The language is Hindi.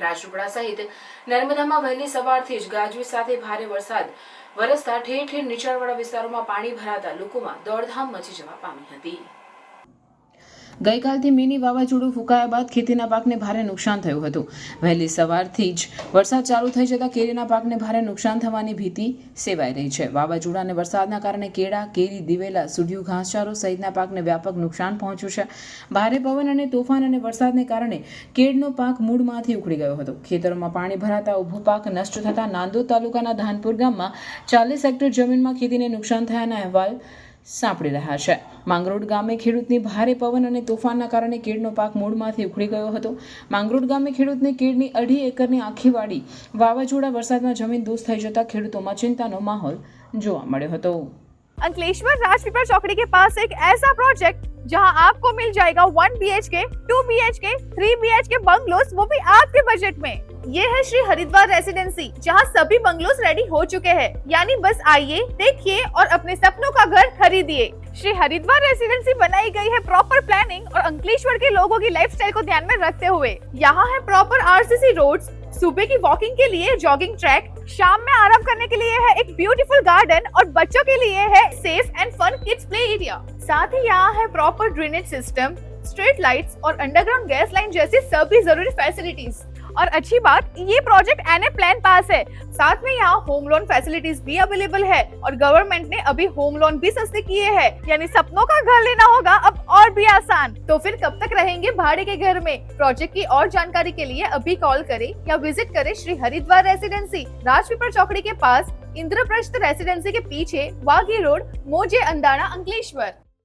રાજપીપળા સહિત નર્મદામાં વહેલી સવારથી જ ગાજવીજ સાથે ભારે વરસાદ વરસતા ઠેર ઠેર નીચાણવાળા વિસ્તારોમાં પાણી ભરાતા લોકોમાં દોડધામ મચી જવા પામી હતી। ગઈકાલથી મિની વાવાઝોડું ફૂંકાયા બાદ ખેતીના પાકને ભારે નુકસાન થયું હતું। વહેલી સવારથી જ વરસાદ ચાલુ થઈ જતા કેરીના પાકને ભારે નુકસાન થવાની ભીતિ સેવાઈ રહી છે। વાવાઝોડા અને વરસાદના કારણે કેળા, કેરી, દિવેલા, સુડિયું, ઘાસચારો સહિતના પાકને વ્યાપક નુકસાન પહોંચ્યું છે। ભારે પવન અને તોફાન અને વરસાદને કારણે કેળનો પાક મૂળમાંથી ઉખડી ગયો હતો। ખેતરોમાં પાણી ભરાતા ઊભો પાક નષ્ટ થતા નાંદોદ તાલુકાના ધાનપુર ગામમાં 40 હેક્ટર જમીનમાં ખેતીને નુકસાન થયાના અહેવાલ સાંપડી રહ્યા છે। માંગરોળ ગામે ખેડૂતની ભારે પવન અને તોફાનના કારણે કેળનો પાક મૂળમાંથી ઉખડી ગયો હતો। માંગરોળ ગામે ખેડૂતને કેળની 2.5 એકરની આખી વાડી વાવાઝોડા વરસાદમાં જમીન દોસ્ત થઈ જતા ખેડૂતોમાં ચિंता माहौल જોવા મળ્યો હતો। अंकलेश्वर राजपीपल चौकड़ी के पास एक ऐसा प्रोजेक्ट जहां आपको मिल जाएगा 1 BHK, 2 BHK, 3 BHK बंगलोस, वो भी आपके बजट में। ये है श्री हरिद्वार रेसिडेंसी, जहां सभी बंगलोस रेडी हो चुके हैं। यानी बस आइए, देखिए और अपने सपनों का घर खरीदिए। श्री हरिद्वार रेसिडेंसी बनाई गई है प्रॉपर प्लानिंग और अंकलेश्वर के लोगों की लाइफस्टाइल को ध्यान में रखते हुए। यहाँ है प्रॉपर RCC रोड्स, सुबह की वॉकिंग के लिए जॉगिंग ट्रैक, शाम में आराम करने के लिए है एक ब्यूटीफुल गार्डन और बच्चों के लिए है safe and fun kids play area. साथ ही यहाँ है proper drainage system, street lights और अंडरग्राउंड गैस लाइन जैसी सभी जरूरी फैसिलिटीज। और अच्छी बात, ये प्रोजेक्ट NA प्लान पास है। साथ में यहाँ होम लोन फैसिलिटीज भी अवेलेबल है और गवर्नमेंट ने अभी होम लोन भी सस्ते किए हैं। यानी सपनों का घर लेना होगा अब और भी आसान। तो फिर कब तक रहेंगे भाड़े के घर में? प्रोजेक्ट की और जानकारी के लिए अभी कॉल करें या विजिट करें श्री हरिद्वार रेसिडेंसी, राजपीपल चौकड़ी के पास, इंद्रप्रस्थ रेसिडेंसी के पीछे, वाघी रोड, मोजे अंदाना, अंकलेश्वर।